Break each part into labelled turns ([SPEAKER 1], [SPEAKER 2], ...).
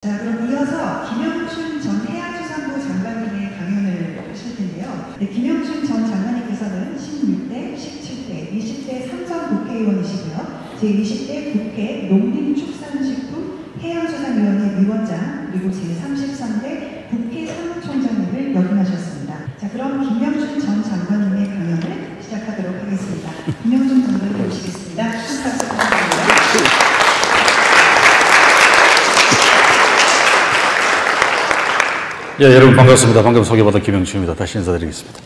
[SPEAKER 1] 자, 그럼 이어서 김영춘 전 해양수산부 장관님의 강연을 하실 텐데요. 네, 김영춘 전 장관님께서는 16대, 17대, 20대 삼선 국회의원이시고요. 제20대 국회 농림축산식품 해양수산위원회 위원장, 그리고 제33대 국회 사무총장님을 역임하셨습니다. 자, 그럼 김영춘 전 장관님의 강연을 시작하도록 하겠습니다. 김영춘 장관님 모시겠습니다. 큰 박수 부탁드립니다.
[SPEAKER 2] 예, 여러분 반갑습니다. 방금 소개받은 김영춘입니다. 다시 인사드리겠습니다.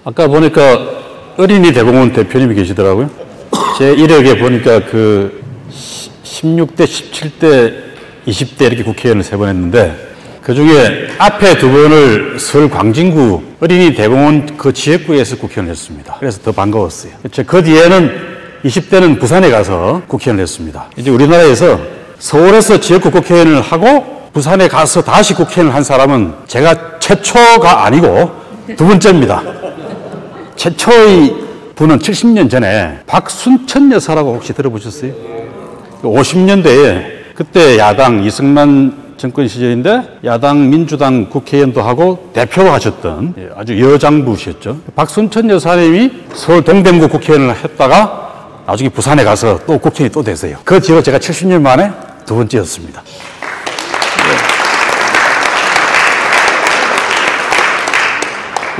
[SPEAKER 2] 아까 보니까 어린이 대공원 대표님이 계시더라고요. 제 이력에 보니까 그 16대, 17대, 20대 이렇게 국회의원을 3번 했는데 그 중에 앞에 2번을 서울 광진구 어린이 대공원 그 지역구에서 국회의원을 했습니다. 그래서 더 반가웠어요. 그 뒤에는 20대는 부산에 가서 국회의원을 했습니다. 이제 우리나라에서 서울에서 지역구 국회의원을 하고 부산에 가서 다시 국회의원을 한 사람은 제가 최초가 아니고 2번째입니다. 최초의 분은 70년 전에 박순천 여사라고 혹시 들어보셨어요? 50년대에 그때 야당 이승만 정권 시절인데 야당 민주당 국회의원도 하고 대표로 하셨던 아주 여장부셨죠. 박순천 여사님이 서울 동대문구 국회의원을 했다가 나중에 부산에 가서 또 국회의원이 또 되세요. 그 뒤로 제가 70년 만에 2번째였습니다.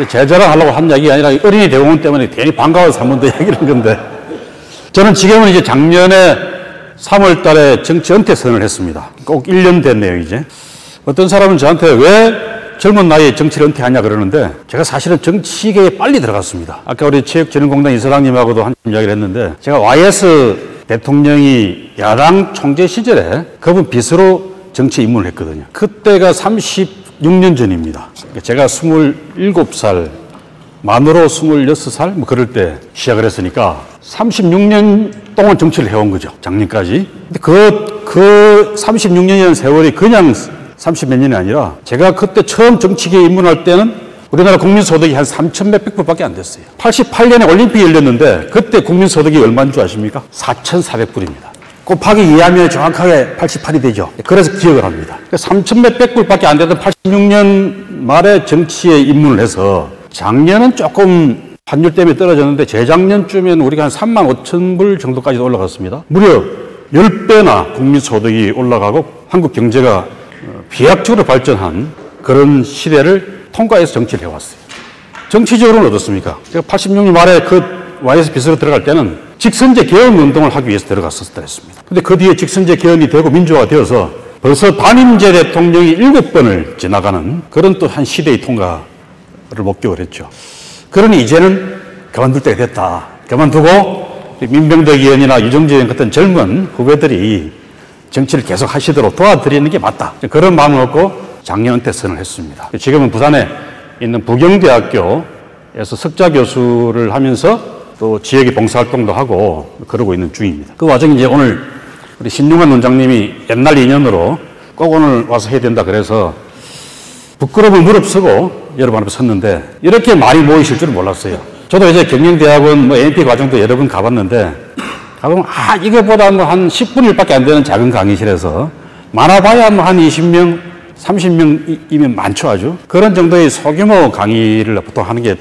[SPEAKER 2] 제 자랑하려고 한 이야기가 아니라 어린이 대공원 때문에 괜히 반가워서 한 번 더 얘기를 한 건데 저는 지금은 이제 작년에 3월 달에 정치 은퇴 선언을 했습니다. 꼭 1년 됐네요, 이제. 어떤 사람은 저한테 왜 젊은 나이에 정치를 은퇴하냐 그러는데 제가 사실은 정치계에 빨리 들어갔습니다. 아까 우리 체육진흥공단 이사장님하고도 한 이야기를 했는데 제가 YS 대통령이 야당 총재 시절에 그분 빚으로 정치에 입문을 했거든요. 그때가 36년 전입니다. 제가 27살, 만으로 26살 뭐 그럴 때 시작을 했으니까 36년 동안 정치를 해온 거죠. 작년까지. 근데 그 36년이라는 세월이 그냥 30몇 년이 아니라 제가 그때 처음 정치계에 입문할 때는 우리나라 국민소득이 한 3천 몇백 불밖에 안 됐어요. 88년에 올림픽이 열렸는데 그때 국민소득이 얼마인 줄 아십니까? 4,400불입니다. 곱하기 2하면 정확하게 88이 되죠. 그래서 기억을 합니다. 3천 몇백 불밖에 안 되던 86년 말에 정치에 입문을 해서 작년은 조금 환율 때문에 떨어졌는데 재작년쯤에는 우리가 한 3만 5천 불 정도까지 올라갔습니다. 무려 10배나 국민소득이 올라가고 한국 경제가 비약적으로 발전한 그런 시대를 통과해서 정치를 해왔어요. 정치적으로는 어떻습니까? 제가 86년 말에 그 YS 빚으로 들어갈 때는 직선제 개헌 운동을 하기 위해서 들어갔었다 했습니다. 근데 그 뒤에 직선제 개헌이 되고 민주화가 되어서 벌써 반임제 대통령이 7번을 지나가는 그런 또 한 시대의 통과를 목격을 했죠. 그러니 이제는 그만둘 때가 됐다. 그만두고 민병덕 의원이나 유정재 의원 같은 젊은 후배들이 정치를 계속 하시도록 도와드리는 게 맞다. 그런 마음을 먹고 작년 은퇴 선언을 했습니다. 지금은 부산에 있는 부경대학교에서 석좌 교수를 하면서 또 지역의 봉사활동도 하고 그러고 있는 중입니다. 그 와중에 이제 오늘 우리 신용환 원장님이 옛날 인연으로 꼭 오늘 와서 해야 된다 그래서 부끄러움을 무릅쓰고 여러분 앞에 섰는데 이렇게 많이 모이실 줄은 몰랐어요. 저도 이제 경영대학원 뭐 MP 과정도 여러 번 가봤는데 가보면 이거보다 뭐 한 10분의 1밖에 안 되는 작은 강의실에서 많아봐야 뭐 한 20명, 30명이면 많죠 아주. 그런 정도의 소규모 강의를 보통 하는 게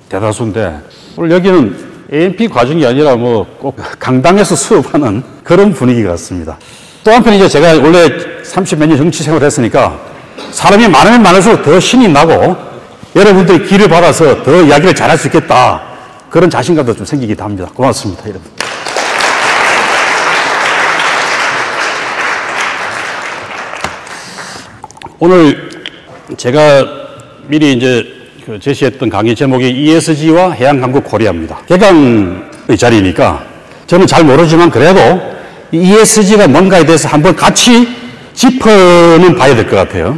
[SPEAKER 2] 대다수인데 오늘 여기는 AMP 과정이 아니라 뭐 꼭 강당에서 수업하는 그런 분위기 같습니다. 또 한편 이제 제가 원래 30몇 년 정치 생활을 했으니까 사람이 많으면 많을수록 더 신이 나고 여러분들의 기를 받아서 더 이야기를 잘할 수 있겠다. 그런 자신감도 좀 생기기도 합니다. 고맙습니다, 여러분. 오늘 제가 미리 이제 제시했던 강의 제목이 ESG와 해양강국 코리아입니다. 개강의 자리니까 저는 잘 모르지만 그래도 ESG가 뭔가에 대해서 한번 같이 짚어는 봐야 될 것 같아요.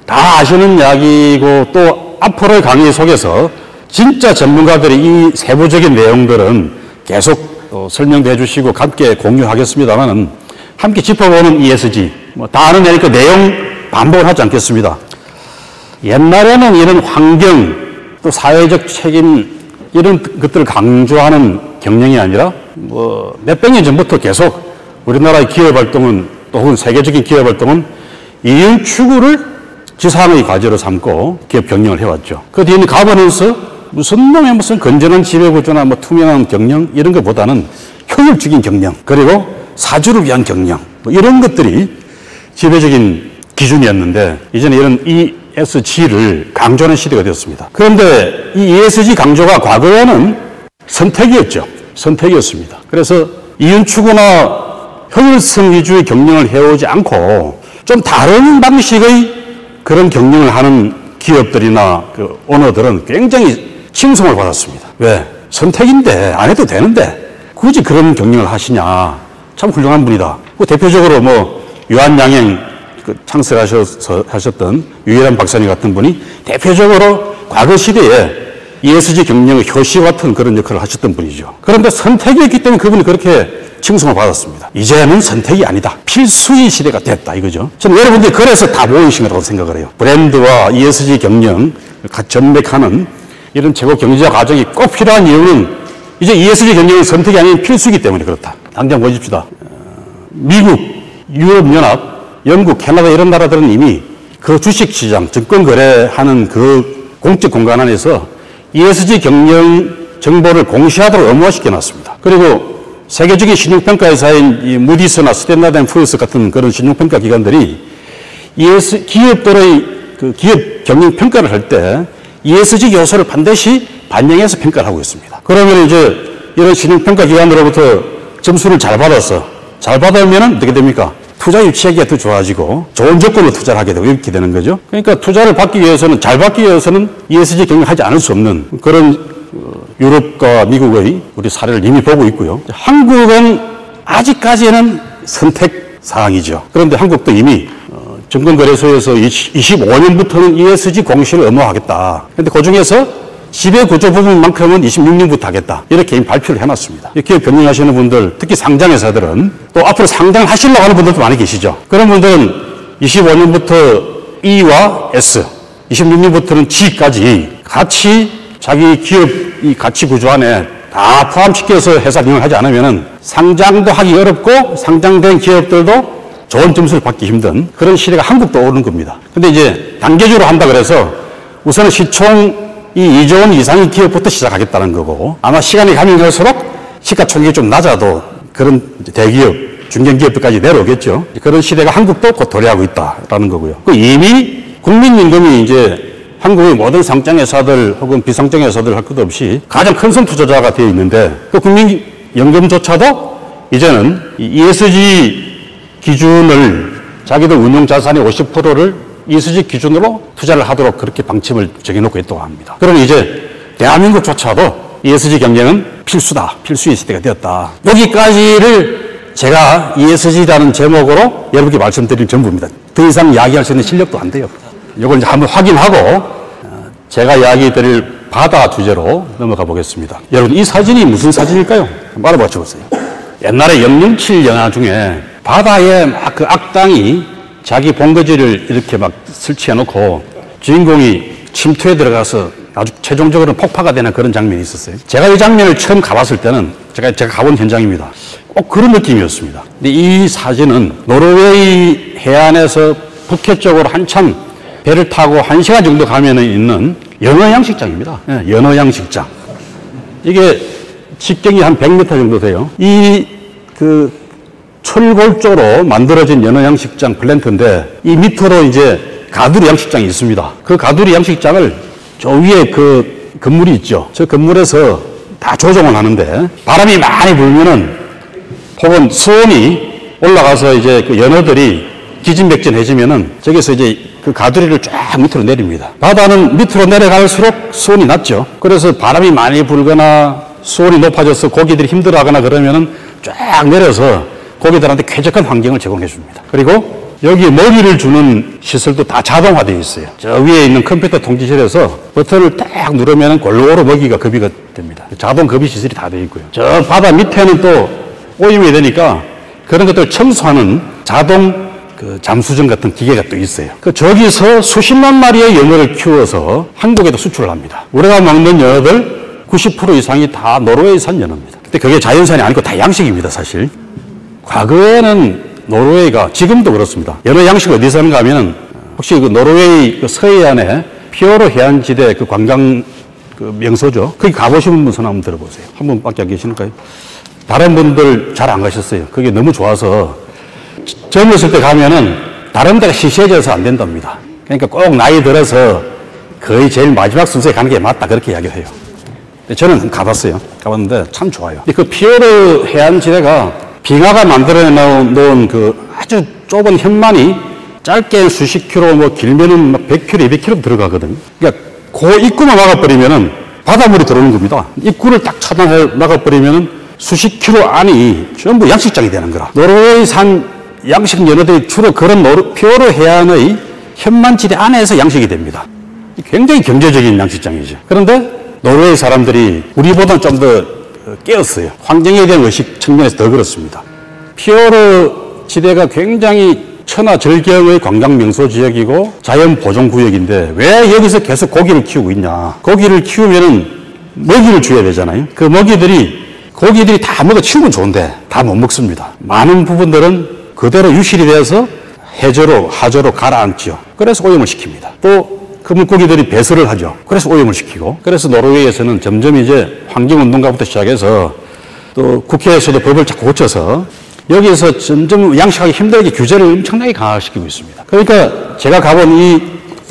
[SPEAKER 2] 다 아시는 이야기고 또 앞으로의 강의 속에서 진짜 전문가들이 이 세부적인 내용들은 계속 또 설명도 해주시고 함께 공유하겠습니다만은 함께 짚어보는 ESG 뭐 다 아는 얘기니까 내용 반복을 하지 않겠습니다. 옛날에는 이런 환경 또 사회적 책임 이런 것들을 강조하는 경영이 아니라 뭐 몇백 년 전부터 계속 우리나라의 기업 활동은 또 혹은 세계적인 기업 활동은 이윤 추구를 지상의 과제로 삼고 기업 경영을 해왔죠. 그 뒤에는 가버넌스 무슨 놈의 무슨 건전한 지배구조나 뭐 투명한 경영 이런 것보다는 효율적인 경영 그리고 사주를 위한 경영 뭐 이런 것들이 지배적인 기준이었는데 이제는 이런 ESG를 강조하는 시대가 되었습니다. 그런데 이 ESG 강조가 과거에는 선택이었죠. 선택이었습니다. 그래서 이윤 추구나 효율성 위주의 경영을 해오지 않고 좀 다른 방식의 그런 경영을 하는 기업들이나 그 오너들은 굉장히 칭송을 받았습니다. 왜? 선택인데 안 해도 되는데 굳이 그런 경영을 하시냐. 참 훌륭한 분이다. 그 대표적으로 뭐 유한양행 그 창설하셨던 유일한 박사님 같은 분이 대표적으로 과거 시대에 ESG 경영의 효시 같은 그런 역할을 하셨던 분이죠. 그런데 선택이었기 때문에 그분이 그렇게 칭송을 받았습니다. 이제는 선택이 아니다. 필수의 시대가 됐다 이거죠. 저는 여러분들이 그래서 다 모이신 거라고 생각을 해요. 브랜드와 ESG 경영을 같이 전맥하는 이런 최고 경제학 과정이 꼭 필요한 이유는 이제 ESG 경영의 선택이 아닌 필수이기 때문에 그렇다. 당장 보십시다. 미국, 유럽연합, 영국, 캐나다 이런 나라들은 이미 그 주식시장, 증권거래하는 그 공적 공간 안에서 ESG 경영 정보를 공시하도록 의무화시켜놨습니다. 그리고 세계적인 신용평가 회사인 이 무디스나 스탠다드 앤 푸어스 같은 그런 신용평가 기관들이 기업들의 그 기업 경영 평가를 할 때 ESG 요소를 반드시 반영해서 평가를 하고 있습니다. 그러면 이제 이런 신용평가 기관으로부터 점수를 잘 받으면 어떻게 됩니까? 투자 유치하기가 더 좋아지고 좋은 조건으로 투자를 하게 되고 이렇게 되는 거죠. 그러니까 투자를 받기 위해서는 잘 받기 위해서는 ESG 경영하지 않을 수 없는 그런 유럽과 미국의 우리 사례를 이미 보고 있고요. 한국은 아직까지는 선택 사항이죠. 그런데 한국도 이미 증권거래소에서 25년부터는 ESG 공시를 의무화하겠다. 그런데 그 중에서 지배구조 부분만큼은 26년부터 하겠다. 이렇게 이미 발표를 해놨습니다. 기업 경영하시는 분들, 특히 상장회사들은 또 앞으로 상장하시려고 하는 분들도 많이 계시죠. 그런 분들은 25년부터 E와 S, 26년부터는 G까지 같이 자기 기업 이 가치 구조 안에 다 포함시켜서 회사 경영을 하지 않으면 상장도 하기 어렵고 상장된 기업들도 좋은 점수를 받기 힘든 그런 시대가 한국도 오는 겁니다. 근데 이제 단계적으로 한다 그래서 우선은 시총 이 2조 원 이상의 기업부터 시작하겠다는 거고 아마 시간이 가면 갈수록 시가총액이 좀 낮아도 그런 대기업, 중견기업들까지 내려오겠죠. 그런 시대가 한국도 곧 도래하고 있다라는 거고요. 이미 국민연금이 이제 한국의 모든 상장회사들 혹은 비상장회사들 할 것 없이 가장 큰 선 투자자가 되어 있는데 그 국민연금조차도 이제는 ESG 기준을 자기들 운용자산의 50%를 ESG 기준으로 투자를 하도록 그렇게 방침을 정해놓고 있다고 합니다. 그러면 이제 대한민국조차도 ESG 경영은 필수다. 필수의 시대가 되었다. 여기까지를 제가 ESG라는 제목으로 여러분께 말씀드릴 전부입니다. 더 이상 이야기할 수 있는 실력도 안 돼요. 이걸 이제 한번 확인하고 제가 이야기 드릴 바다 주제로 넘어가 보겠습니다. 여러분 이 사진이 무슨 사진일까요? 한번 알아봐 주세요. 옛날에 007 영화 중에 바다에 막 그 악당이 자기 본거지를 이렇게 막 설치해 놓고 주인공이 침투에 들어가서 아주 최종적으로 폭파가 되는 그런 장면이 있었어요. 제가 이 장면을 처음 가봤을 때는 제가 가본 현장입니다. 꼭 그런 느낌이었습니다. 근데 이 사진은 노르웨이 해안에서 북해 쪽으로 한참 배를 타고 1시간 정도 가면 있는 연어 양식장입니다. 연어 양식장. 이게 직경이 한 100m 정도 돼요. 철골조로 만들어진 연어 양식장 플랜트인데 이 밑으로 이제 가두리 양식장이 있습니다. 그 가두리 양식장을 저 위에 그 건물이 있죠. 저 건물에서 다 조종을 하는데 바람이 많이 불면은 혹은 수온이 올라가서 이제 그 연어들이 기진맥진해지면은 저기서 이제 그 가두리를 쫙 밑으로 내립니다. 바다는 밑으로 내려갈수록 수온이 낮죠. 그래서 바람이 많이 불거나 수온이 높아져서 고기들이 힘들어하거나 그러면은 쫙 내려서 고기들한테 쾌적한 환경을 제공해 줍니다. 그리고 여기 먹이를 주는 시설도 다 자동화되어 있어요. 저 위에 있는 컴퓨터 통지실에서 버튼을 딱 누르면 골고루 먹이가 급이가 됩니다. 자동 급이 시설이 다 되어 있고요. 저 바다 밑에는 또 오염이 되니까 그런 것들 청소하는 자동 그 잠수정 같은 기계가 또 있어요. 저기서 수십만 마리의 연어를 키워서 한국에도 수출을 합니다. 우리가 먹는 연어들 90% 이상이 다 노르웨이산 연어입니다. 근데 그게 자연산이 아니고 다 양식입니다, 사실. 과거에는 노르웨이가, 지금도 그렇습니다. 연어 양식 어디서 하는가 하면은, 혹시 그 노르웨이 그 서해안에 피오르 해안지대 그 관광 그 명소죠. 거기 가보신 분 손 한번 들어보세요. 한 분밖에 안 계시니까요. 다른 분들 잘 안 가셨어요. 그게 너무 좋아서 젊었을 때 가면은 다른 데가 시시해져서 안 된답니다. 그러니까 꼭 나이 들어서 거의 제일 마지막 순서에 가는 게 맞다, 그렇게 이야기를 해요. 근데 저는 가봤어요. 가봤는데 참 좋아요. 그 피오르 해안지대가 빙하가 만들어 놓은 그 아주 좁은 현만이 짧게 수십 킬로, 뭐 길면은 막 100킬로, 200킬로 들어가거든요. 그러니까 그 입구만 막아버리면은 바닷물이 들어오는 겁니다. 입구를 딱 차단해 막아버리면은 수십 킬로 안이 전부 양식장이 되는 거라. 노르웨이산 양식 연어들이 주로 그런 피오르 해안의 현만지대 안에서 양식이 됩니다. 굉장히 경제적인 양식장이죠. 그런데 노르웨이 사람들이 우리보다 좀 더 깨었어요. 환경에 대한 의식 측면에서 더 그렇습니다. 피오르 지대가 굉장히 천하절경의 관광 명소 지역이고 자연 보존 구역인데 왜 여기서 계속 고기를 키우고 있냐? 고기를 키우면은 먹이를 줘야 되잖아요. 그 고기들이 다 먹어 치우면 좋은데 다 못 먹습니다. 많은 부분들은 그대로 유실이 되어서 해저로, 하저로 가라앉죠. 그래서 오염을 시킵니다. 또 그 물고기들이 배설을 하죠. 그래서 오염을 시키고. 그래서 노르웨이에서는 점점 이제 환경운동가부터 시작해서 또 국회에서도 법을 자꾸 고쳐서 여기에서 점점 양식하기 힘들게 규제를 엄청나게 강화시키고 있습니다. 그러니까 제가 가본 이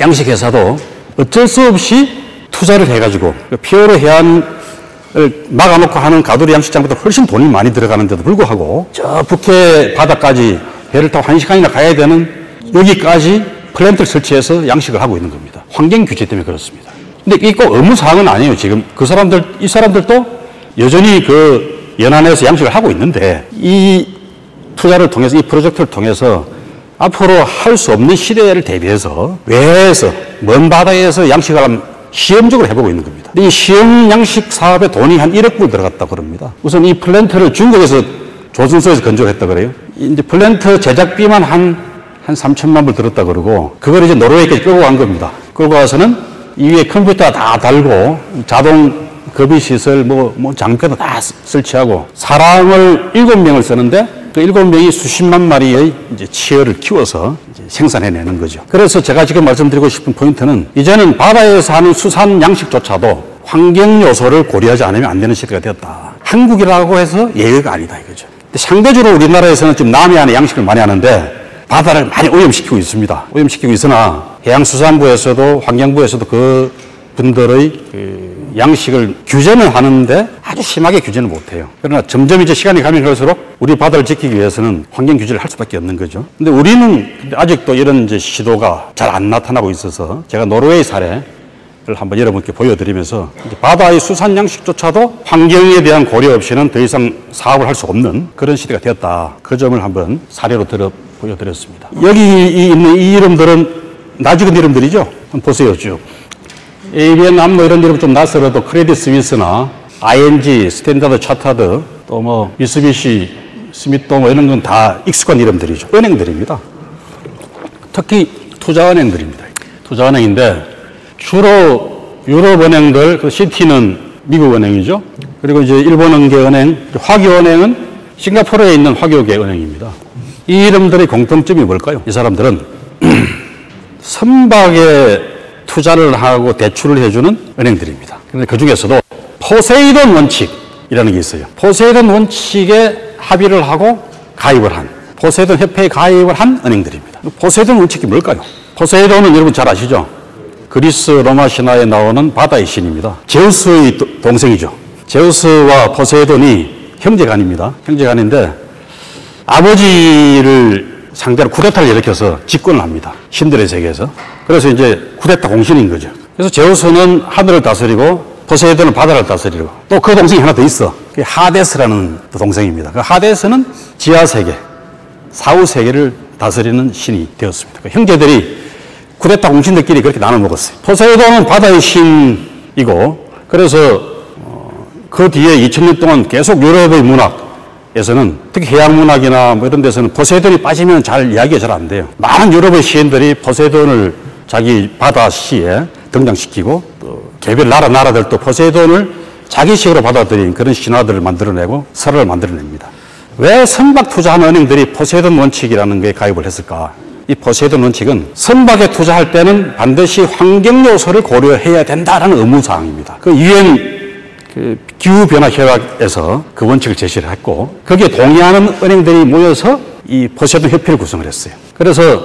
[SPEAKER 2] 양식회사도 어쩔 수 없이 투자를 해가지고 피오르 해안을 막아놓고 하는 가두리 양식장보다 훨씬 돈이 많이 들어가는데도 불구하고 저 북해 바다까지 배를 타고 1시간이나 가야 되는 여기까지 플랜트를 설치해서 양식을 하고 있는 겁니다. 환경 규제 때문에 그렇습니다. 근데 이게 꼭 의무사항은 아니에요. 지금 이 사람들도 여전히 그 연안에서 양식을 하고 있는데 이 투자를 통해서 이 프로젝트를 통해서 앞으로 할 수 없는 시대를 대비해서 외해에서 먼 바다에서 양식을 하면 시험적으로 해보고 있는 겁니다. 이 시험 양식 사업에 돈이 한 1억 불 들어갔다고 그럽니다. 우선 이 플랜트를 중국에서 조선소에서 건조를 했다 그래요. 이제 플랜트 제작비만 한 3천만 불 들었다 그러고 그걸 이제 노르웨이까지 끌고 간 겁니다. 끌고 가서는 이 위에 컴퓨터 다 달고 자동 급이 시설 뭐 장비도 다 설치하고 사람을 7명을 쓰는데 그 7명이 수십만 마리의 이제 치어를 키워서 이제 생산해내는 거죠. 그래서 제가 지금 말씀드리고 싶은 포인트는 이제는 바다에서 하는 수산 양식조차도 환경 요소를 고려하지 않으면 안 되는 시대가 되었다. 한국이라고 해서 예외가 아니다 이거죠. 근데 상대적으로 우리나라에서는 지금 남해안에 양식을 많이 하는데 바다를 많이 오염시키고 있습니다. 오염시키고 있으나 해양수산부에서도 환경부에서도 그 분들의 그 양식을 규제는 하는데 아주 심하게 규제는 못해요. 그러나 점점 이제 시간이 가면 갈수록 우리 바다를 지키기 위해서는 환경 규제를 할 수밖에 없는 거죠. 근데 우리는 아직도 이런 이제 시도가 잘 안 나타나고 있어서 제가 노르웨이 사례를 한번 여러분께 보여드리면서 이제 바다의 수산 양식조차도 환경에 대한 고려 없이는 더 이상 사업을 할 수 없는 그런 시대가 되었다. 그 점을 한번 사례로 보여드렸습니다. 여기 있는 이 이름들은 낯익은 이름들이죠. 한번 보세요, 쭉. ABN 암로 이런 이름 좀 낯설어도 크레딧 스위스나 ING, 스탠다드 차타드, 또 뭐 미쓰비시, 스미또 뭐 이런 건 다 익숙한 이름들이죠. 은행들입니다. 특히 투자은행들입니다. 투자은행인데 주로 유럽 은행들, 그 시티는 미국 은행이죠. 그리고 이제 일본 은행, 화교은행은 싱가포르에 있는 화교계 은행입니다. 이 이름들의 공통점이 뭘까요? 이 사람들은 선박에 투자를 하고 대출을 해주는 은행들입니다. 그런데 그 중에서도 포세이돈 원칙이라는 게 있어요. 포세이돈 원칙에 합의를 하고 가입을 한, 포세이돈 협회에 가입을 한 은행들입니다. 포세이돈 원칙이 뭘까요? 포세이돈은 여러분 잘 아시죠? 그리스 로마 신화에 나오는 바다의 신입니다. 제우스의 동생이죠. 제우스와 포세이돈이 형제간입니다. 형제간인데 아버지를 상대로 쿠데타를 일으켜서 집권을 합니다. 신들의 세계에서. 그래서 이제 쿠데타 공신인 거죠. 그래서 제우스는 하늘을 다스리고 포세이돈은 바다를 다스리고 또 그 동생이 하나 더 있어. 그게 하데스라는 동생입니다. 그 하데스는 지하세계, 사후세계를 다스리는 신이 되었습니다. 그 형제들이 쿠데타 공신들끼리 그렇게 나눠 먹었어요. 포세이돈은 바다의 신이고 그래서 그 뒤에 2000년 동안 계속 유럽의 문학에서는 특히 해양문학이나 뭐 이런 데서는 포세이돈이 빠지면 잘 이야기가 잘 안 돼요. 많은 유럽의 시인들이 포세이돈을 자기 바다 시에 등장시키고 또 개별 나라들도 포세이돈을 자기식으로 받아들인 그런 신화들을 만들어내고 설화를 만들어냅니다. 왜 선박 투자하는 은행들이 포세이돈 원칙이라는 게 가입을 했을까? 이 포세이돈 원칙은 선박에 투자할 때는 반드시 환경 요소를 고려해야 된다라는 의무사항입니다. 그 유엔 기후변화 협약에서 그 원칙을 제시를 했고 거기에 동의하는 은행들이 모여서 이 포세이돈 협회를 구성을 했어요. 그래서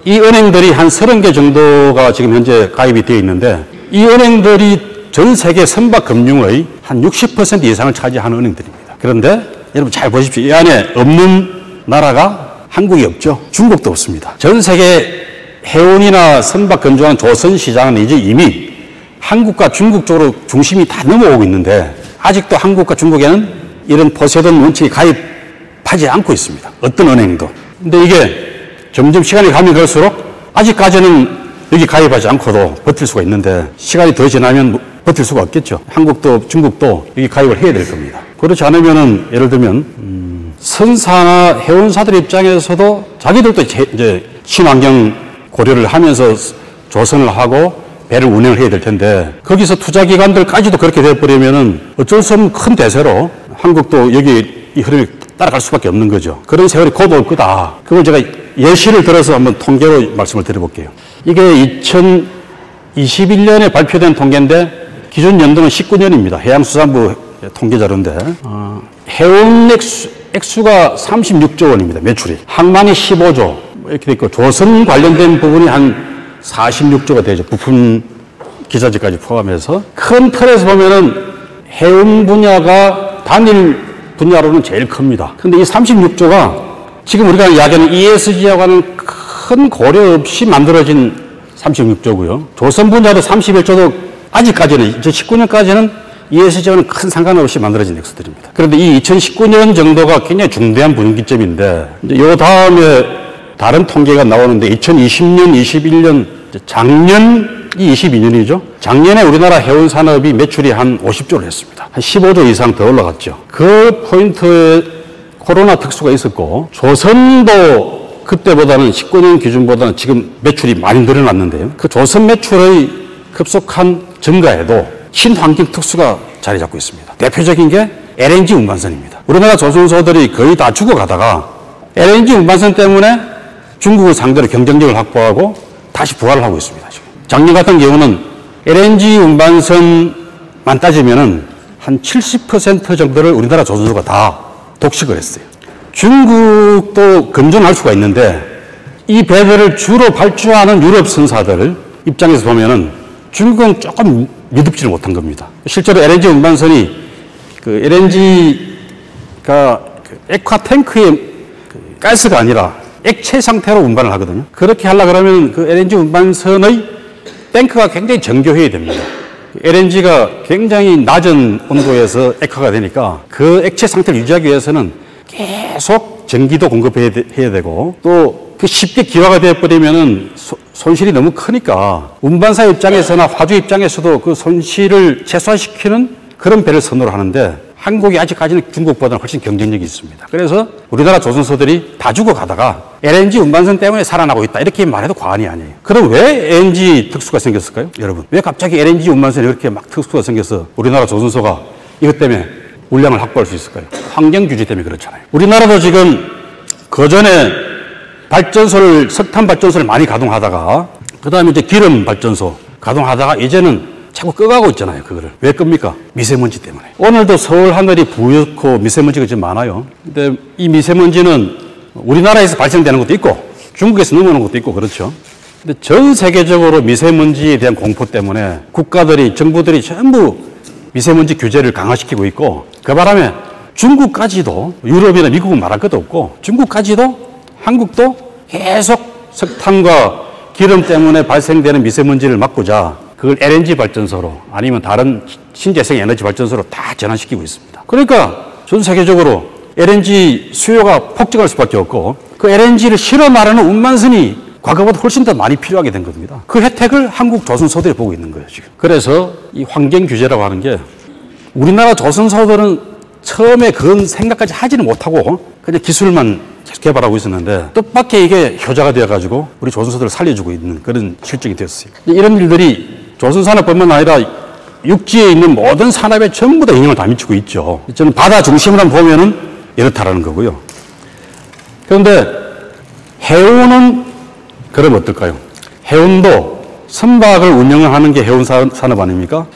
[SPEAKER 2] 이 은행들이 한 30개 정도가 지금 현재 가입이 되어 있는데 이 은행들이 전 세계 선박 금융의 한 60% 이상을 차지하는 은행들입니다. 그런데 여러분 잘 보십시오. 이 안에 없는 나라가 한국이 없죠. 중국도 없습니다. 전 세계 해운이나 선박 건조하는 조선 시장은 이제 이미 한국과 중국 쪽으로 중심이 다 넘어오고 있는데 아직도 한국과 중국에는 이런 포세이돈 원칙이 가입하지 않고 있습니다. 어떤 은행도. 근데 이게 점점 시간이 가면 갈수록 아직까지는 여기 가입하지 않고도 버틸 수가 있는데 시간이 더 지나면 버틸 수가 없겠죠. 한국도 중국도 여기 가입을 해야 될 겁니다. 그렇지 않으면은 예를 들면 선사나 해운사들 입장에서도 자기들도 이제 친환경 고려를 하면서 조선을 하고 배를 운영을 해야 될 텐데 거기서 투자기관들까지도 그렇게 되어버리면은 어쩔 수 없는 큰 대세로 한국도 여기 이 흐름이 따라갈 수밖에 없는 거죠. 그런 세월이 곧 올 거다. 그걸 제가 예시를 들어서 한번 통계로 말씀을 드려볼게요. 이게 2021년에 발표된 통계인데 기준 연도는 19년입니다. 해양수산부 통계 자료인데 해운 액수가 36조 원입니다. 매출이. 항만이 15조 이렇게 돼 있고 조선 관련된 부분이 한 46조가 되죠. 부품 기사지까지 포함해서. 큰 틀에서 보면은 해운 분야가 단일 분야로는 제일 큽니다. 근데 이 36조가 지금 우리가 이야기하는 ESG하고 하는 큰 고려 없이 만들어진 36조고요. 조선 분야도 31조도 아직까지는, 2019년까지는 ESG와는 큰 상관없이 만들어진 액수들입니다. 그런데 이 2019년 정도가 굉장히 중대한 분기점인데, 이제 요 다음에 다른 통계가 나오는데 2020년, 21년, 작년이 22년이죠. 작년에 우리나라 해운 산업이 매출이 한 50조를 했습니다. 한 15조 이상 더 올라갔죠. 그 포인트에 코로나 특수가 있었고 조선도 그때보다는 19년 기준보다는 지금 매출이 많이 늘어났는데요. 그 조선 매출의 급속한 증가에도 친환경 특수가 자리 잡고 있습니다. 대표적인 게 LNG 운반선입니다. 우리나라 조선소들이 거의 다 죽어가다가 LNG 운반선 때문에 중국을 상대로 경쟁력을 확보하고 다시 부활을 하고 있습니다. 지금. 작년 같은 경우는 LNG 운반선만 따지면은 한 70% 정도를 우리나라 조선소가 다 독식을 했어요. 중국도 건전할 수가 있는데 이 배들을 주로 발주하는 유럽 선사들 입장에서 보면은 중국은 조금 믿음지를 못한 겁니다. 실제로 LNG 운반선이 그 LNG가 액화 탱크에 가스가 아니라 액체 상태로 운반을 하거든요. 그렇게 하려고 그러면 그 LNG 운반선의 탱크가 굉장히 정교해야 됩니다. LNG가 굉장히 낮은 온도에서 액화가 되니까 그 액체 상태를 유지하기 위해서는 계속 전기도 공급해야 되고 또 그 쉽게 기화가 되어버리면은 손실이 너무 크니까 운반사 입장에서나 화주 입장에서도 그 손실을 최소화시키는 그런 배를 선호를 하는데 한국이 아직까지는 중국보다는 훨씬 경쟁력이 있습니다. 그래서 우리나라 조선소들이 다 죽어가다가 LNG 운반선 때문에 살아나고 있다 이렇게 말해도 과언이 아니에요. 그럼 왜 LNG 특수가 생겼을까요? 여러분 왜 갑자기 LNG 운반선이 이렇게 막 특수가 생겨서 우리나라 조선소가 이것 때문에 물량을 확보할 수 있을까요? 환경 규제 때문에 그렇잖아요. 우리나라도 지금 그전에 발전소를 석탄 발전소를 많이 가동하다가 그다음에 이제 기름 발전소 가동하다가 이제는 자꾸 꺼가고 있잖아요. 그거를 왜 끕니까? 미세먼지 때문에. 오늘도 서울 하늘이 부옇고 미세먼지가 좀 많아요. 근데 이 미세먼지는 우리나라에서 발생되는 것도 있고 중국에서 넘어오는 것도 있고 그렇죠. 근데 전 세계적으로 미세먼지에 대한 공포 때문에 국가들이 정부들이 전부 미세먼지 규제를 강화시키고 있고 그 바람에 중국까지도 유럽이나 미국은 말할 것도 없고 중국까지도 한국도 계속 석탄과 기름 때문에 발생되는 미세먼지를 막고자 그걸 LNG 발전소로 아니면 다른 신재생 에너지 발전소로 다 전환시키고 있습니다. 그러니까 전 세계적으로 LNG 수요가 폭증할 수밖에 없고 그 LNG를 실어 나르는 운반선이 과거보다 훨씬 더 많이 필요하게 된 겁니다. 그 혜택을 한국 조선소들이 보고 있는 거예요, 지금. 그래서 이 환경 규제라고 하는 게 우리나라 조선소들은 처음에 그런 생각까지 하지는 못하고 그냥 기술만 계속 개발하고 있었는데 뜻밖의 이게 효자가 되어가지고 우리 조선소들을 살려주고 있는 그런 실적이 됐어요. 이런 일들이 조선산업뿐만 아니라 육지에 있는 모든 산업에 전부 다 영향을 다 미치고 있죠. 저는 바다 중심으로 보면은 이렇다라는 거고요. 그런데 해운은 그럼 어떨까요? 해운도 선박을 운영하는 게 해운 산업 아닙니까?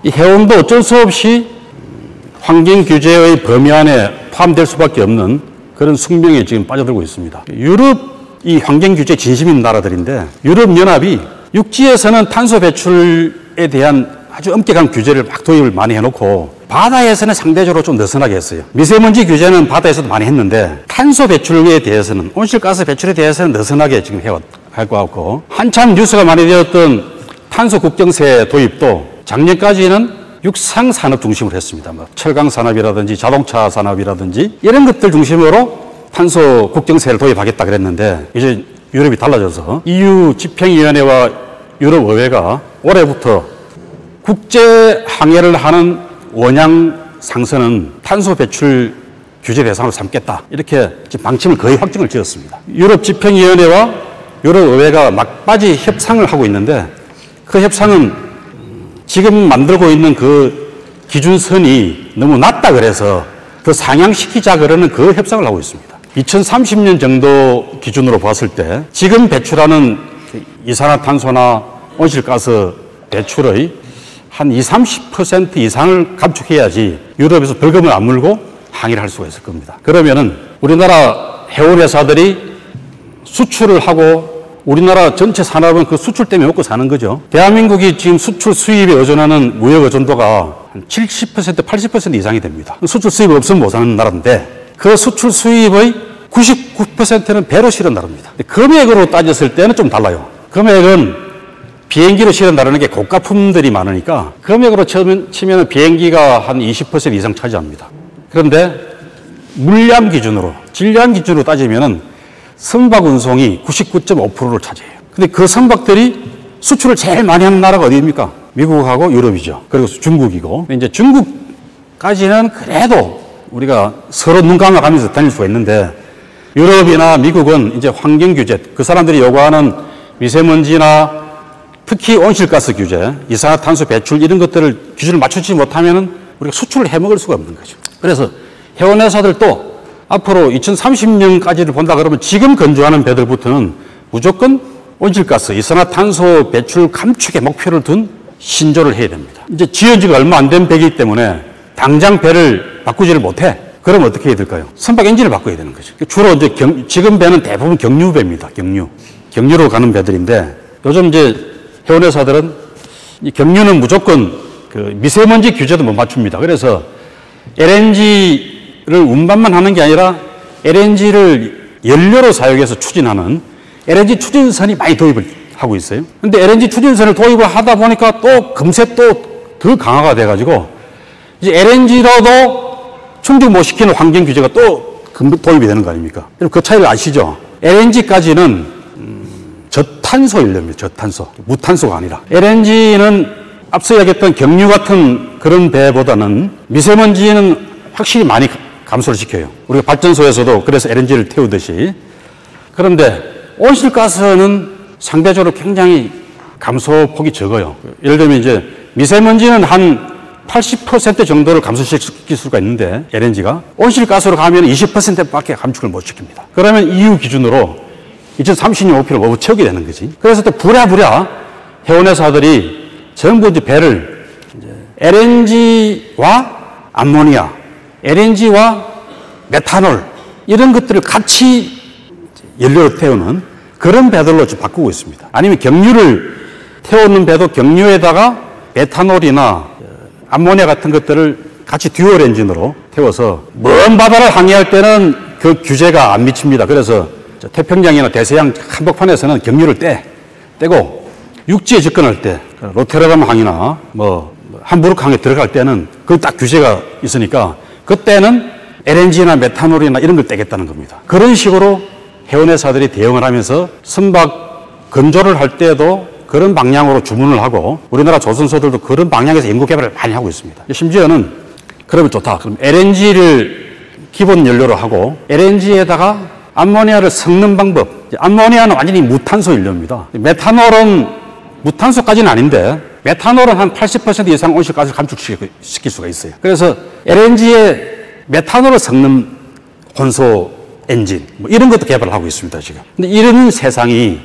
[SPEAKER 2] 이 해운도 어쩔 수 없이 환경 규제의 범위 안에 포함될 수밖에 없는 그런 숙명에 지금 빠져들고 있습니다. 유럽이 환경 규제 진심인 나라들인데 유럽연합이 육지에서는 탄소 배출에 대한 아주 엄격한 규제를 막 도입을 많이 해놓고 바다에서는 상대적으로 좀 느슨하게 했어요. 미세먼지 규제는 바다에서도 많이 했는데 탄소 배출에 대해서는 온실가스 배출에 대해서는 느슨하게 지금 할 것 같고 한참 뉴스가 많이 되었던 탄소 국경세 도입도 작년까지는 육상 산업 중심으로 했습니다. 뭐 철강 산업이라든지 자동차 산업이라든지 이런 것들 중심으로 탄소 국경세를 도입하겠다 그랬는데 이제 유럽이 달라져서 EU 집행위원회와 유럽 의회가 올해부터 국제 항해를 하는 원양 상선은 탄소 배출 규제 대상으로 삼겠다. 이렇게 지금 방침을 거의 확정을 지었습니다. 유럽 집행위원회와 유럽 의회가 막바지 협상을 하고 있는데 그 협상은 지금 만들고 있는 그 기준선이 너무 낮다 그래서 더 상향시키자 그러는 그 협상을 하고 있습니다. 2030년 정도 기준으로 봤을 때 지금 배출하는 이산화탄소나 온실가스 배출의 한 20-30% 이상을 감축해야지 유럽에서 벌금을 안 물고 항의를 할 수가 있을 겁니다. 그러면은 우리나라 해운회사들이 수출을 하고 우리나라 전체 산업은 그 수출 때문에 먹고 사는 거죠. 대한민국이 지금 수출 수입에 의존하는 무역 의존도가 한 70%, 80% 이상이 됩니다. 수출 수입이 없으면 못 사는 나라인데 그 수출 수입의 99%는 배로 실은 나라입니다. 금액으로 따졌을 때는 좀 달라요. 금액은 비행기로 실은다는 게 고가품들이 많으니까 금액으로 치면 비행기가 한 20% 이상 차지합니다. 그런데 물량 기준으로, 질량 기준으로 따지면은 선박 운송이 99.5%를 차지해요. 근데 그 선박들이 수출을 제일 많이 하는 나라가 어디입니까? 미국하고 유럽이죠. 그리고 중국이고. 이제 중국까지는 그래도 우리가 서로 눈 감아가면서 다닐 수가 있는데 유럽이나 미국은 이제 환경 규제, 그 사람들이 요구하는 미세먼지나 특히 온실가스 규제, 이산화탄소 배출 이런 것들을 기준을 맞추지 못하면은 우리가 수출을 해먹을 수가 없는 거죠. 그래서 해운회사들도 앞으로 2030년까지를 본다 그러면 지금 건조하는 배들부터는 무조건 온실가스, 이산화탄소 배출 감축의 목표를 둔 신조를 해야 됩니다. 이제 지은 지가 얼마 안 된 배이기 때문에 당장 배를 바꾸지를 못해. 그럼 어떻게 해야 될까요? 선박 엔진을 바꿔야 되는 거죠. 주로 이제 지금 배는 대부분 경유배입니다. 경유로 가는 배들인데 요즘 이제 해운회사들은 이 경유는 무조건 그 미세먼지 규제도 못 맞춥니다. 그래서 LNG를 운반만 하는 게 아니라 LNG를 연료로 사용해서 추진하는 LNG 추진선이 많이 도입을 하고 있어요. 근데 LNG 추진선을 도입을 하다 보니까 또 금세 또 더 강화가 돼가지고 이제 LNG로도 충족 못 시키는 환경 규제가 또 도입이 되는 거 아닙니까? 그 차이를 아시죠? LNG까지는 저탄소 연료입니다. 저탄소. 무탄소가 아니라. LNG는 앞서 이야기했던 경유 같은 그런 배보다는 미세먼지는 확실히 많이 감소를 시켜요. 우리가 발전소에서도 그래서 LNG를 태우듯이. 그런데 온실가스는 상대적으로 굉장히 감소폭이 적어요. 예를 들면 이제 미세먼지는 한 80% 정도를 감소시킬 수가 있는데 LNG가 온실가스로 가면 20%밖에 감축을 못 시킵니다. 그러면 EU 기준으로 2030년 목표를 못 채우게 되는 거지. 그래서 또 부랴부랴 해운회사들이 전부 이제 배를 이제 LNG와 암모니아, LNG와 메탄올 이런 것들을 같이 연료로 태우는 그런 배들로 좀 바꾸고 있습니다. 아니면 경유를 태우는 배도 경유에다가 메탄올이나 암모니아 같은 것들을 같이 듀얼 엔진으로 태워서 먼 바다를 항해할 때는 그 규제가 안 미칩니다. 그래서 태평양이나 대서양 한복판에서는 경유를 떼고 육지에 접근할 때 로테르담 항이나 뭐 함부르크 항에 들어갈 때는 그 딱 규제가 있으니까 그때는 LNG나 메탄올이나 이런 걸 떼겠다는 겁니다. 그런 식으로 해운회사들이 대응을 하면서 선박 건조를 할 때도 그런 방향으로 주문을 하고 우리나라 조선소들도 그런 방향에서 연구 개발을 많이 하고 있습니다. 심지어는 그러면 좋다. 그럼 LNG를 기본 연료로 하고 LNG에다가 암모니아를 섞는 방법. 암모니아는 완전히 무탄소 연료입니다. 메탄올은 무탄소까지는 아닌데 메탄올은 한 80% 이상 온실가스를 감축시킬 수가 있어요. 그래서 LNG에 메탄올을 섞는 혼소 엔진, 뭐 이런 것도 개발을 하고 있습니다, 지금. 근데 이런 세상이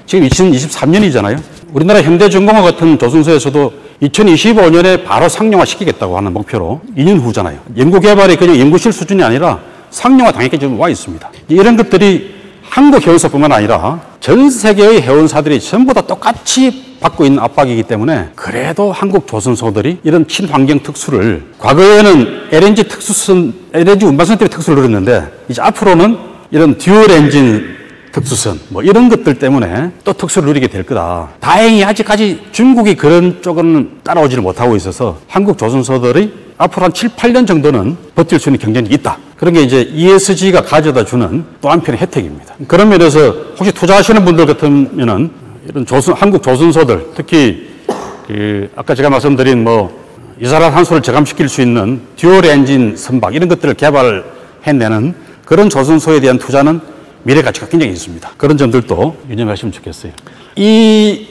[SPEAKER 2] 지금 2023년이잖아요. 우리나라 현대중공업 같은 조선소에서도 2025년에 바로 상용화 시키겠다고 하는 목표로 2년 후잖아요. 연구개발이 그냥 연구실 수준이 아니라 상용화 단계까지 좀 와 있습니다. 이런 것들이 한국 해운사뿐만 아니라 전 세계의 해운사들이 전부 다 똑같이 받고 있는 압박이기 때문에 그래도 한국 조선소들이 이런 친환경 특수를 과거에는 LNG 운반선 때문에 특수를 누렸는데 이제 앞으로는 이런 듀얼 엔진 특수선 뭐 이런 것들 때문에 또 특수를 누리게 될 거다. 다행히 아직까지 중국이 그런 쪽은 따라오지를 못하고 있어서 한국 조선소들이 앞으로 한 7, 8년 정도는 버틸 수 있는 경쟁이 있다. 그런 게 이제 ESG가 가져다 주는 또 한편의 혜택입니다. 그런 면에서 혹시 투자하시는 분들 같으면은 이런 한국 조선소들 특히 아까 제가 말씀드린 이산화탄소를 저감시킬 수 있는 듀얼 엔진 선박 이런 것들을 개발해내는 그런 조선소에 대한 투자는 미래 가치가 굉장히 있습니다. 그런 점들도 유념하시면 좋겠어요. 이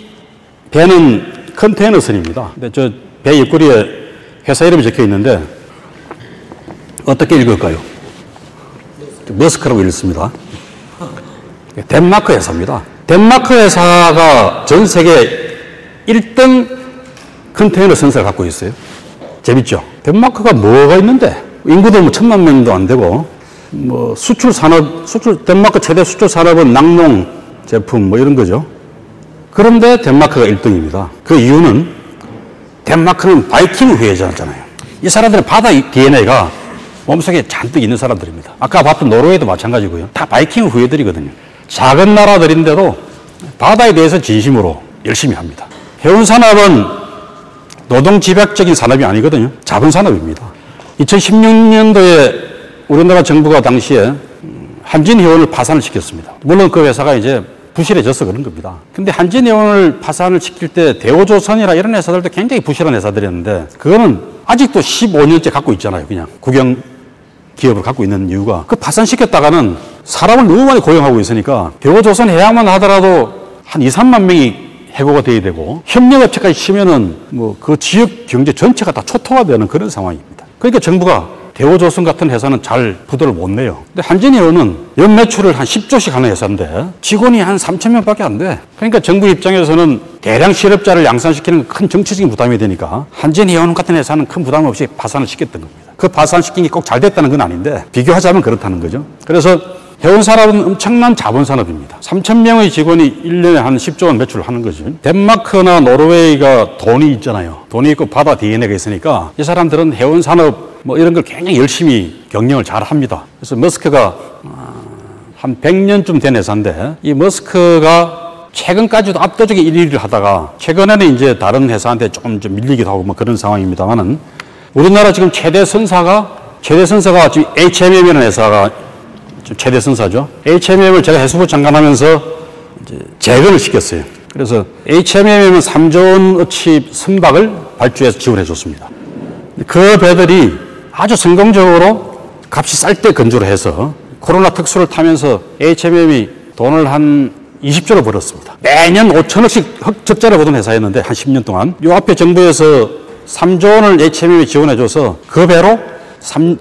[SPEAKER 2] 배는 컨테이너선입니다. 근데 저 배 옆구리에 회사 이름이 적혀 있는데 어떻게 읽을까요? 머스크라고 읽습니다. 덴마크 회사입니다. 덴마크 회사가 전 세계 1등 컨테이너 선사를 갖고 있어요. 재밌죠? 덴마크가 뭐가 있는데 인구도 1,000만 명도 안 되고 덴마크 최대 수출 산업은 낙농 제품 이런 거죠. 그런데 덴마크가 1등입니다. 그 이유는 덴마크는 바이킹 후예자잖아요. 이 사람들은 바다 DNA가 몸속에 잔뜩 있는 사람들입니다. 아까 봤던 노르웨이도 마찬가지고요. 다 바이킹 후예들이거든요. 작은 나라들인데도 바다에 대해서 진심으로 열심히 합니다. 해운산업은 노동집약적인 산업이 아니거든요. 자본산업입니다. 2016년도에 우리나라 정부가 당시에 한진해운을 파산을 시켰습니다. 물론 그 회사가 이제 부실해져서 그런 겁니다. 근데 한진해운을 파산을 시킬 때 대우조선이라 이런 회사들도 굉장히 부실한 회사들이었는데 그거는 아직도 15년째 갖고 있잖아요. 그냥 국영 기업을 갖고 있는 이유가 그 파산시켰다가는 사람을 너무 많이 고용하고 있으니까 대우조선 해양만 하더라도 한 2, 3만 명이 해고가 돼야 되고 협력업체까지 치면은 그 지역 경제 전체가 다 초토화되는 그런 상황입니다. 그러니까 정부가 대우조선 같은 회사는 잘 부도를 못 내요. 근데 한진해운은 연매출을 한 10조씩 하는 회사인데 직원이 한 3,000명밖에 안 돼. 그러니까 정부 입장에서는 대량 실업자를 양산시키는 큰 정치적인 부담이 되니까 한진해운 같은 회사는 큰 부담 없이 파산을 시켰던 겁니다. 그 파산시킨 게 꼭 잘 됐다는 건 아닌데 비교하자면 그렇다는 거죠. 그래서 해운산업은 엄청난 자본산업입니다. 3,000명의 직원이 1년에 한 10조 원 매출을 하는 거죠. 덴마크나 노르웨이가 돈이 있잖아요. 돈이 있고 바다 DNA가 있으니까 이 사람들은 해운산업 이런 걸 굉장히 열심히 경영을 잘 합니다. 그래서 머스크가 한 100년쯤 된 회사인데 이 머스크가 최근까지도 압도적인 1위를 하다가 최근에는 이제 다른 회사한테 좀 밀리기도 하고 그런 상황입니다만은 우리나라 지금 최대 선사가 지금 HMM이라는 회사가 최대 선사죠. HMM을 제가 해수부 장관하면서 이제 재건을 시켰어요. 그래서 HMM은 3조 원어치 선박을 발주해서 지원해 줬습니다. 그 배들이 아주 성공적으로 값이 쌀 때 건조를 해서 코로나 특수를 타면서 HMM이 돈을 한 20조를 벌었습니다. 매년 5천억씩 적자를 보던 회사였는데 한 10년 동안 이 앞에 정부에서 3조 원을 HMM에 지원해줘서 그 배로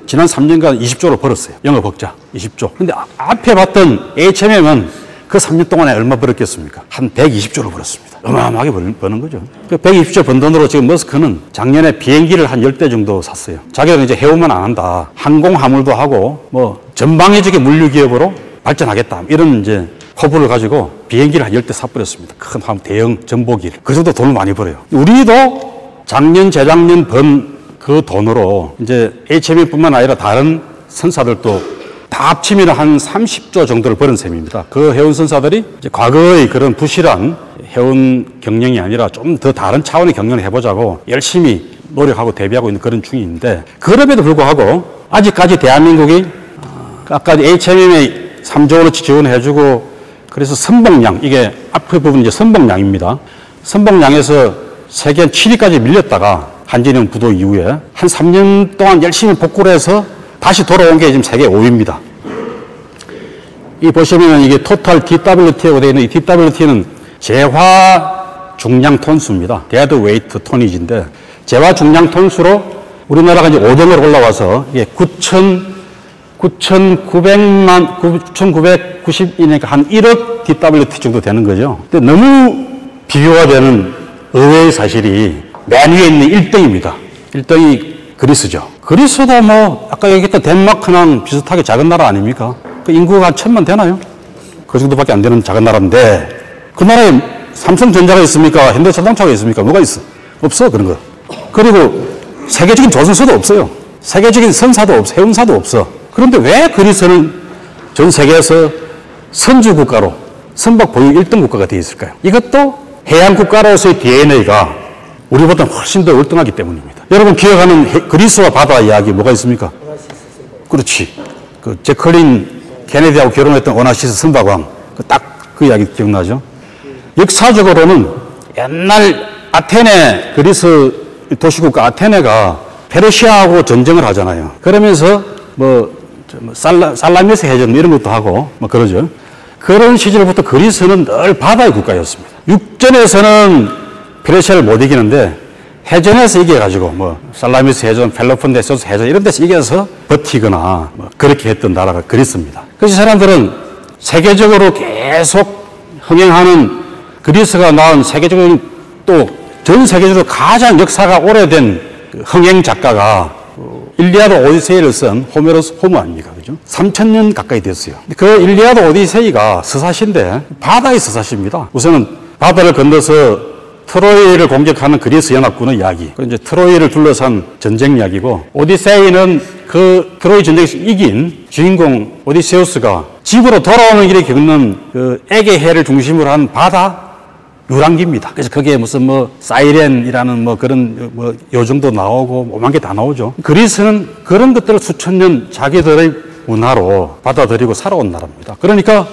[SPEAKER 2] 지난 3년간 20조를 벌었어요. 영업 흑자 20조. 근데 앞에 봤던 HMM은 그 3년 동안에 얼마 벌었겠습니까? 한 120조를 벌었습니다. 어마어마하게 버는 거죠. 그 120조 번 돈으로 지금 머스크는 작년에 비행기를 한 10대 정도 샀어요. 자기는 이제 해운만 안 한다. 항공 화물도 하고 전방위적인 물류 기업으로 발전하겠다. 이런 이제 포부를 가지고 비행기를 한 10대 사버렸습니다. 큰 대형 전복기를. 그 정도 돈을 많이 벌어요. 우리도 작년, 재작년 번 그 돈으로 이제 HMM뿐만 아니라 다른 선사들도 다 합치면 한 30조 정도를 벌은 셈입니다. 그 해운 선사들이 이제 과거의 그런 부실한 해운 경영이 아니라 좀 더 다른 차원의 경영을 해보자고 열심히 노력하고 대비하고 있는 그런 중인데 그럼에도 불구하고 아직까지 대한민국이 아까 HMM에 3조 원어치 지원해주고 그래서 선봉량 이게 앞에 부분 이제 선봉량입니다. 선봉량에서 세계 한 7위까지 밀렸다가 한진해운 부도 이후에 한 3년 동안 열심히 복구를 해서 다시 돌아온 게 지금 세계 5위입니다. 이 보시면 이게 토탈 TWT라고 되어 있는 이 TWT는 재화 중량 톤수입니다. 데드 웨이트 토니지인데 재화 중량 톤수로 우리나라가 이제 5등으로 올라와서 이게 9,990이니까 한 1억 DWT 정도 되는 거죠. 근데 너무 비교가 되는 의외의 사실이 맨 위에 있는 1등입니다. 1등이 그리스죠. 그리스도 뭐 아까 얘기했던 덴마크랑 비슷하게 작은 나라 아닙니까? 그 인구가 한 1,000만 되나요? 그 정도밖에 안 되는 작은 나라인데 그 나라에 삼성전자가 있습니까? 현대자동차가 있습니까? 뭐가 있어? 없어 그런 거. 그리고 세계적인 조선소도 없어요. 세계적인 선사도 없어. 해운사도 없어. 그런데 왜 그리스는 전 세계에서 선주국가로 선박 보유 1등 국가가 되어 있을까요? 이것도 해양국가로서의 DNA가 우리보다 훨씬 더 월등하기 때문입니다. 여러분 기억하는 그리스와 바다 이야기 뭐가 있습니까? 그렇지. 그 제클린 케네디하고 결혼했던 오나시스 선박왕. 딱 그 이야기 기억나죠? 역사적으로는 옛날 아테네, 그리스 도시국가 아테네가 페르시아하고 전쟁을 하잖아요. 그러면서 살라미스 해전 이런 것도 하고 그러죠. 그런 시절부터 그리스는 늘 바다의 국가였습니다. 육전에서는 페르시아를 못 이기는데 해전에서 이겨가지고 살라미스 해전, 펠로폰네소스 해전 이런 데서 이겨서 버티거나 그렇게 했던 나라가 그리스입니다. 그래서 사람들은 세계적으로 계속 흥행하는 그리스가 낳은 세계적으로 또 전 세계적으로 가장 역사가 오래된 흥행 작가가 일리아드 오디세이를 쓴 호메로스 아닙니까? 그죠? 3,000년 가까이 됐어요. 그 일리아드 오디세이가 서사시인데 바다의 서사시입니다. 우선은 바다를 건너서 트로이를 공격하는 그리스 연합군의 이야기. 이제 트로이를 둘러싼 전쟁 이야기고 오디세이는 그 트로이 전쟁에서 이긴 주인공 오디세우스가 집으로 돌아오는 길에 겪는 그 에게해를 중심으로 한 바다 유랑기입니다. 그래서 거기에 무슨 사이렌이라는 그런 요정도 나오고 오만 개 다 나오죠. 그리스는 그런 것들을 수천 년 자기들의 문화로 받아들이고 살아온 나라입니다. 그러니까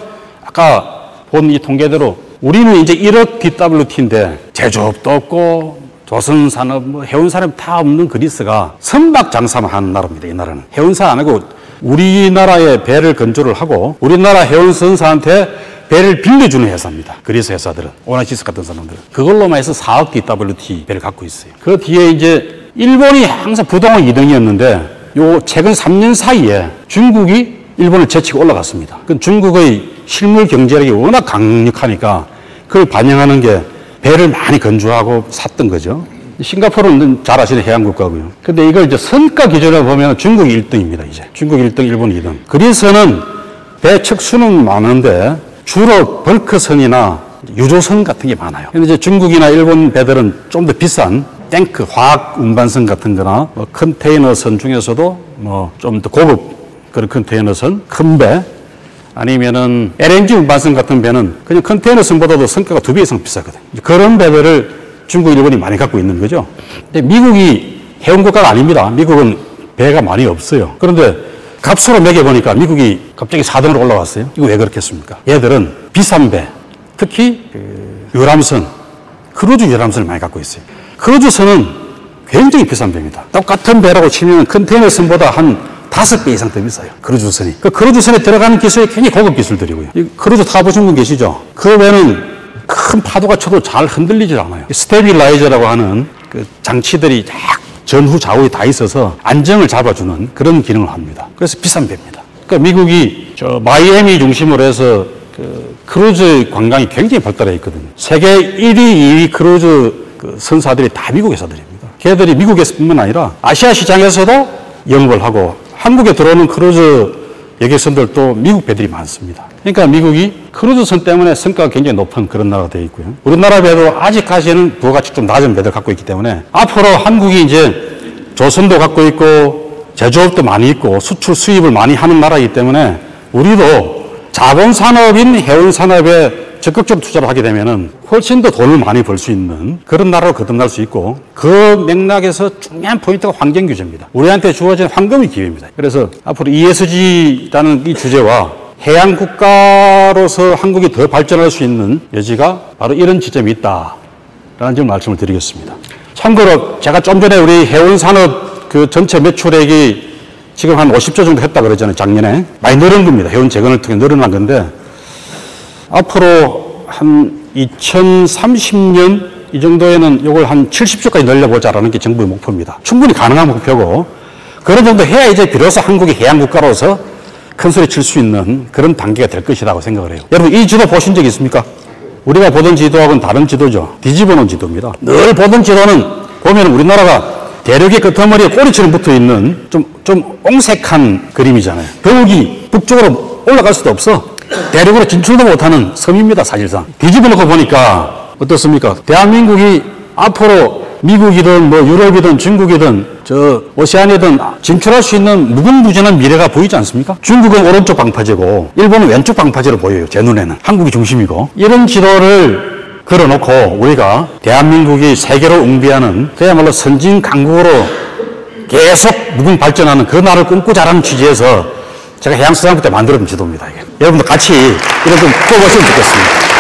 [SPEAKER 2] 아까 본 이 통계대로 우리는 이제 1억 DWT인데 제조업도 없고 조선산업, 해운산업 다 없는 그리스가 선박 장사만 하는 나라입니다. 이 나라는. 해운사 안 하고 우리나라에 배를 건조를 하고 우리나라 해운선사한테 배를 빌려주는 회사입니다. 그리스 회사들은. 오나시스 같은 사람들은. 그걸로만 해서 4억 DWT 배를 갖고 있어요. 그 뒤에 이제 일본이 항상 부동의 2등이었는데 요 최근 3년 사이에 중국이 일본을 제치고 올라갔습니다. 그 중국의 실물 경제력이 워낙 강력하니까 그걸 반영하는 게 배를 많이 건조하고 샀던 거죠. 싱가포르는 잘 아시는 해양국가고요. 근데 이걸 이제 선가 기준으로 보면 중국이 1등입니다, 이제. 중국 1등, 일본 2등. 그리스는 배 척수는 많은데 주로 벌크선이나 유조선 같은 게 많아요. 근데 이제 중국이나 일본 배들은 좀 더 비싼 탱크, 화학 운반선 같은 거나 컨테이너선 중에서도 좀 더 고급 그런 컨테이너선, 큰 배, 아니면은 LNG 운반선 같은 배는 그냥 컨테이너선보다도 성가가 2배 이상 비싸거든요. 그런 배들을 중국, 일본이 많이 갖고 있는 거죠. 근데 미국이 해운국가가 아닙니다. 미국은 배가 많이 없어요. 그런데 값으로 매겨보니까 미국이 갑자기 4등으로 올라왔어요. 이거 왜 그렇겠습니까? 얘들은 비싼 배, 특히 유람선, 크루즈 유람선을 많이 갖고 있어요. 크루즈선은 굉장히 비싼 배입니다. 똑같은 배라고 치면 컨테이너선보다 한 5배 이상 더 비싸요. 크루즈선이. 그 크루즈선에 들어가는 기술이 굉장히 고급 기술들이고요. 이 크루즈 타보신 분 계시죠? 그 배는 큰 파도가 쳐도 잘 흔들리질 않아요. 스테빌라이저라고 하는 그 장치들이 딱 전후 좌우에 다 있어서 안정을 잡아주는 그런 기능을 합니다. 그래서 비싼 배입니다. 그러니까 미국이 마이애미 중심으로 해서 그 크루즈 관광이 굉장히 발달해 있거든요. 세계 1위, 2위 크루즈 그 선사들이 다 미국 회사들입니다. 걔들이 미국에서뿐만 아니라 아시아 시장에서도 영업을 하고 한국에 들어오는 크루즈 여객선들도 미국 배들이 많습니다. 그러니까 미국이 크루즈선 때문에 성과가 굉장히 높은 그런 나라가 되어 있고요. 우리나라 배도 아직까지는 부가가치 좀 낮은 배들 갖고 있기 때문에 앞으로 한국이 이제 조선도 갖고 있고 제조업도 많이 있고 수출 수입을 많이 하는 나라이기 때문에 우리도 자본산업인 해운산업에 적극적으로 투자를 하게 되면은 훨씬 더 돈을 많이 벌 수 있는 그런 나라로 거듭날 수 있고 그 맥락에서 중요한 포인트가 환경규제입니다. 우리한테 주어진 황금의 기회입니다. 그래서 앞으로 ESG라는 이 주제와 해양 국가로서 한국이 더 발전할 수 있는 여지가 바로 이런 지점이 있다라는 점 말씀을 드리겠습니다. 참고로 제가 좀 전에 우리 해운산업 그 전체 매출액이 지금 한 50조 정도 했다 그랬잖아요. 작년에. 많이 늘은 겁니다. 해운 재건을 통해 늘어난 건데 앞으로 한 2030년 이 정도에는 이걸 한 70조까지 늘려보자라는 게 정부의 목표입니다. 충분히 가능한 목표고 그런 정도 해야 이제 비로소 한국이 해양국가로서 큰 소리 칠 수 있는 그런 단계가 될 것이라고 생각을 해요. 여러분 이 지도 보신 적 있습니까? 우리가 보던 지도하고는 다른 지도죠. 뒤집어 놓은 지도입니다. 늘 보던 지도는 보면 우리나라가 대륙의 끄트머리에 꼬리처럼 붙어 있는 좀 옹색한 그림이잖아요. 더욱이 북쪽으로 올라갈 수도 없어. 대륙으로 진출도 못하는 섬입니다, 사실상. 뒤집어 놓고 보니까 어떻습니까? 대한민국이 앞으로 미국이든 뭐 유럽이든 중국이든 저 오세안이든 진출할 수 있는 무궁무진한 미래가 보이지 않습니까? 중국은 오른쪽 방파제고 일본은 왼쪽 방파제로 보여요. 제 눈에는. 한국이 중심이고. 이런 지도를 걸어놓고 우리가 대한민국이 세계로 응비하는 그야말로 선진 강국으로 계속 무궁 발전하는 그 나라를 꿈꾸자라는 취지에서 제가 해양수산부 때 만들어둔 지도입니다. 이게. 여러분들 같이 이런 좀 꿔보시면 좋겠습니다.